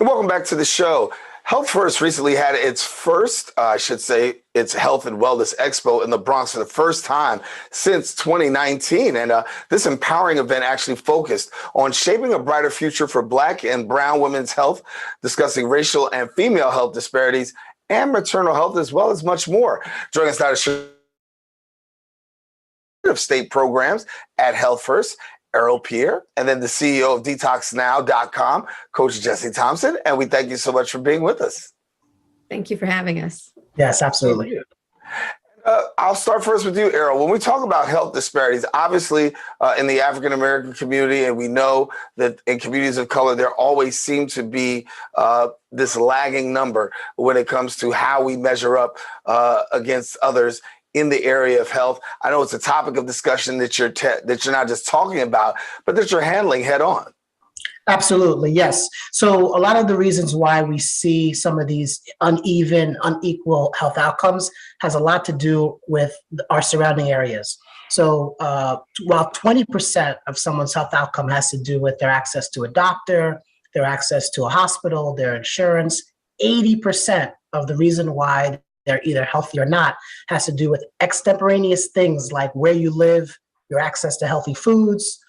And welcome back to the show. Healthfirst recently had its first, its Health and Wellness Expo in the Bronx for the first time since 2019. And this empowering event actually focused on shaping a brighter future for Black and Brown women's health, discussing racial and female health disparities and maternal health, as well as much more. Joining us now to share of state programs at Healthfirst, Errol, Pierre, and then the CEO of detoxnow.com, Coach Gessie Thompson. And we thank you so much for being with us. Thank you for having us. Yes, absolutely. I'll start first with you, Errol. When we talk about health disparities, obviously in the African-American community, and we know that in communities of color, there always seems to be this lagging number when it comes to how we measure up against others in the area of health. I know it's a topic of discussion that you're not just talking about, but that you're handling head on. Absolutely, yes. So a lot of the reasons why we see some of these unequal health outcomes has a lot to do with our surrounding areas. So while 20% of someone's health outcome has to do with their access to a doctor, their access to a hospital, their insurance, 80% of the reason why they're either healthy or not has to do with extemporaneous things like where you live, your access to healthy foods,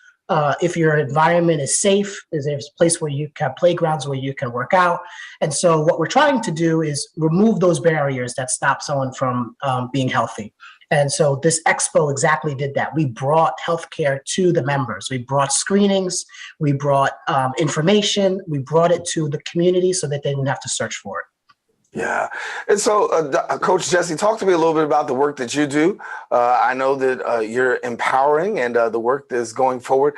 if your environment is safe, is there a place where you can have playgrounds where you can work out. And so what we're trying to do is remove those barriers that stop someone from being healthy. And so this expo exactly did that. We brought healthcare to the members. We brought screenings, we brought information, we brought it to the community so that they didn't have to search for it. Yeah. And so, Coach Gessie, talk to me a little bit about the work that you do. I know that you're empowering and the work that is going forward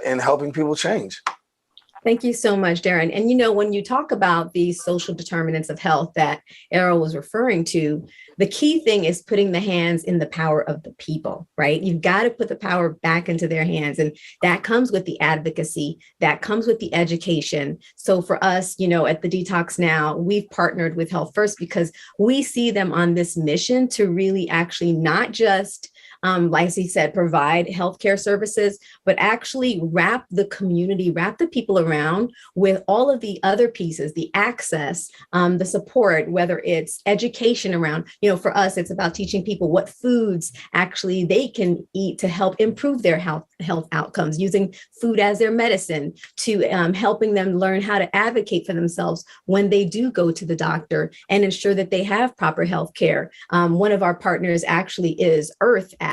in helping people change. Thank you so much, Darren. And, you know, when you talk about these social determinants of health that Errol was referring to, the key thing is putting the hands in the power of the people, right? You've got to put the power back into their hands. And that comes with the advocacy, that comes with the education. So for us, you know, at the Detox Now, we've partnered with Healthfirst because we see them on this mission to really actually not just like he said, provide healthcare services, but actually wrap the community, wrap the people around with all of the other pieces, the access, the support, whether it's education around, you know, for us, it's about teaching people what foods actually they can eat to help improve their health outcomes, using food as their medicine, to helping them learn how to advocate for themselves when they do go to the doctor and ensure that they have proper health care. One of our partners actually is Earth app.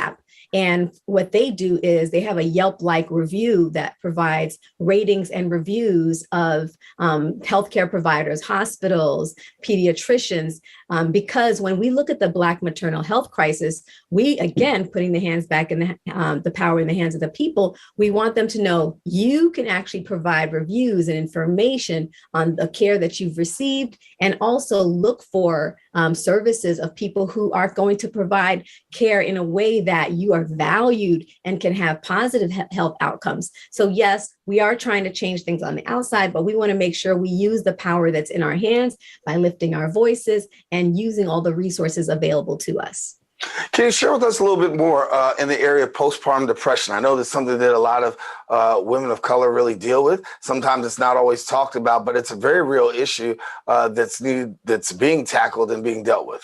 And what they do is they have a Yelp-like review that provides ratings and reviews of healthcare providers, hospitals, pediatricians, because when we look at the Black maternal health crisis, we, again, putting the hands back in the power in the hands of the people, we want them to know you can actually provide reviews and information on the care that you've received, and also look for services of people who are going to provide care in a way that you are valued and can have positive health outcomes. So yes, we are trying to change things on the outside, but we want to make sure we use the power that's in our hands by lifting our voices and using all the resources available to us. Can you share with us a little bit more in the area of postpartum depression? I know that's something that a lot of women of color really deal with. Sometimes it's not always talked about, but it's a very real issue that's being tackled and being dealt with.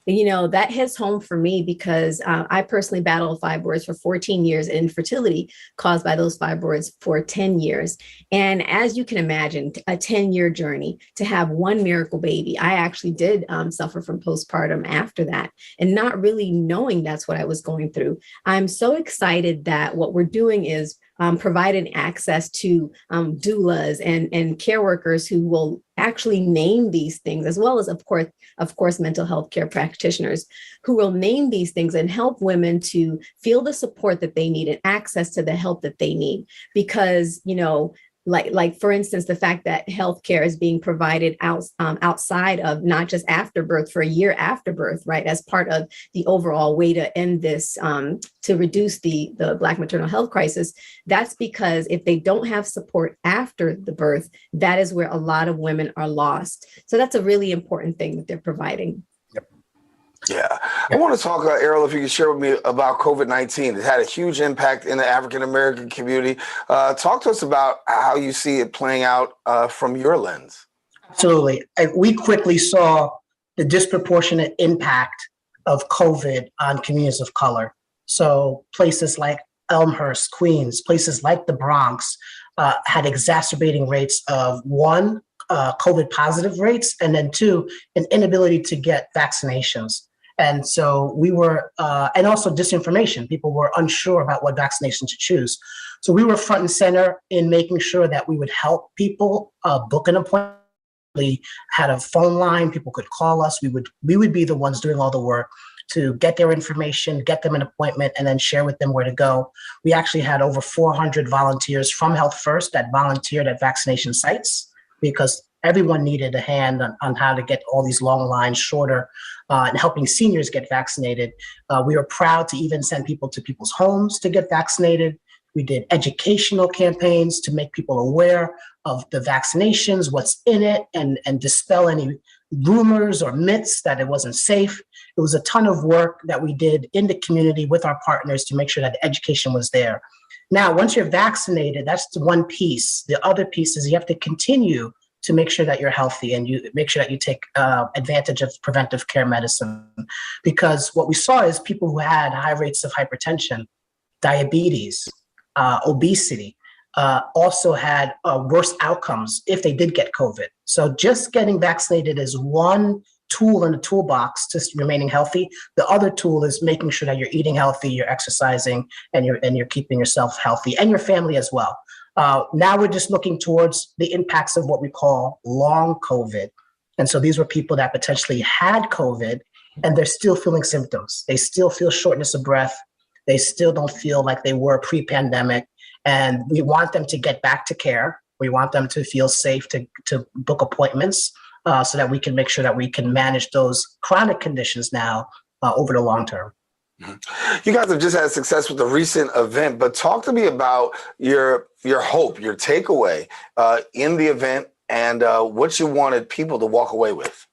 You know, that hits home for me because I personally battled fibroids for 14 years and infertility caused by those fibroids for 10 years. And as you can imagine, a 10-year journey to have one miracle baby. I actually did suffer from postpartum after that, and not really knowing that's what I was going through. I'm so excited that what we're doing is providing access to doulas and care workers who will actually name these things, as well as, of course, mental health care practitioners who will name these things and help women to feel the support that they need and access to the help that they need. Because, you know, like for instance, the fact that healthcare is being provided outside of, not just after birth, for a year after birth, right, as part of the overall way to end this, to reduce the Black maternal health crisis. That's because if they don't have support after the birth, that is where a lot of women are lost. So that's a really important thing that they're providing. Yeah. I want to talk, Errol, if you could share with me about COVID-19. It had a huge impact in the African-American community. Talk to us about how you see it playing out from your lens. Absolutely. We quickly saw the disproportionate impact of COVID on communities of color. So places like Elmhurst, Queens, places like the Bronx had exacerbating rates of one, COVID positive rates, and then two, an inability to get vaccinations. And so we were, and also disinformation. People were unsure about what vaccination to choose. So we were front and center in making sure that we would help people book an appointment. We had a phone line. People could call us. We would be the ones doing all the work to get their information, get them an appointment, and then share with them where to go. We actually had over 400 volunteers from Healthfirst that volunteered at vaccination sites because everyone needed a hand on how to get all these long lines shorter and helping seniors get vaccinated. We were proud to even send people to people's homes to get vaccinated. We did educational campaigns to make people aware of the vaccinations, what's in it, and dispel any rumors or myths that it wasn't safe. It was a ton of work that we did in the community with our partners to make sure that the education was there. Now, once you're vaccinated, that's the one piece. The other piece is you have to continue to make sure that you're healthy and you make sure that you take advantage of preventive care medicine. Because what we saw is people who had high rates of hypertension, diabetes, obesity, also had worse outcomes if they did get COVID. So just getting vaccinated is one tool in the toolbox to remaining healthy. The other tool is making sure that you're eating healthy, you're exercising, and you're keeping yourself healthy and your family as well. Now we're just looking towards the impacts of what we call long COVID. And so these were people that potentially had COVID and they're still feeling symptoms. They still feel shortness of breath. They still don't feel like they were pre-pandemic. And we want them to get back to care. We want them to feel safe to book appointments so that we can make sure that we can manage those chronic conditions now over the long term. You guys have just had success with the recent event, but talk to me about your hope, your takeaway in the event and what you wanted people to walk away with.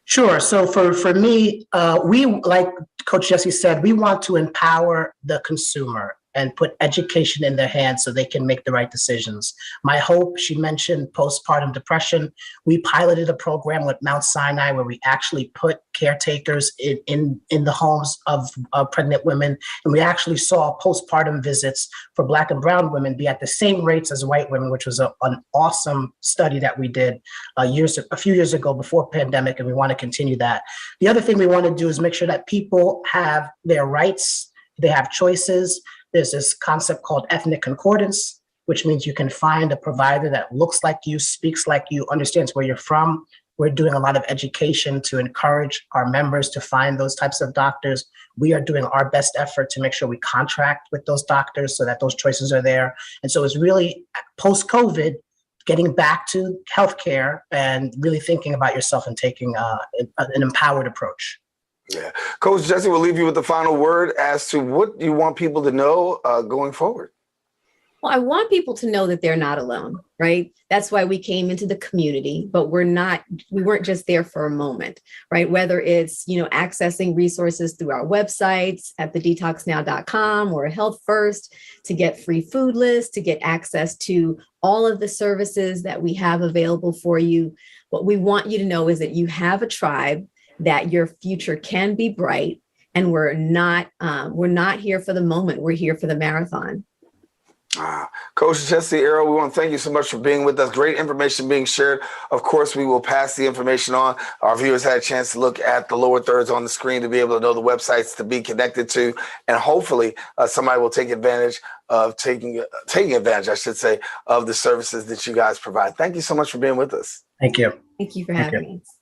Sure. So for me, we, like Coach Gessie said, we want to empower the consumer and put education in their hands so they can make the right decisions. My hope, she mentioned postpartum depression. We piloted a program with Mount Sinai where we actually put caretakers in the homes of pregnant women. And we actually saw postpartum visits for Black and brown women be at the same rates as white women, which was an awesome study that we did a few years ago before pandemic, and we want to continue that. The other thing we want to do is make sure that people have their rights, they have choices. There's this concept called ethnic concordance, which means you can find a provider that looks like you, speaks like you, understands where you're from. We're doing a lot of education to encourage our members to find those types of doctors. We are doing our best effort to make sure we contract with those doctors so that those choices are there. And so it's really post-COVID, getting back to healthcare and really thinking about yourself and taking an empowered approach. Yeah. Coach Gessie, we'll leave you with the final word as to what you want people to know going forward. Well, I want people to know that they're not alone, right? That's why we came into the community, but we weren't just there for a moment, right? Whether it's, accessing resources through our websites at thedetoxnow.com or Healthfirst to get free food lists, to get access to all of the services that we have available for you. What we want you to know is that you have a tribe, that your future can be bright, and we're not here for the moment. We're here for the marathon. Coach Gessie, Errol, we want to thank you so much for being with us. Great information being shared. Of course, we will pass the information on. Our viewers had a chance to look at the lower thirds on the screen to be able to know the websites to be connected to, and hopefully somebody will take advantage of taking advantage, I should say, of the services that you guys provide. Thank you so much for being with us. Thank you. Thank you for having us.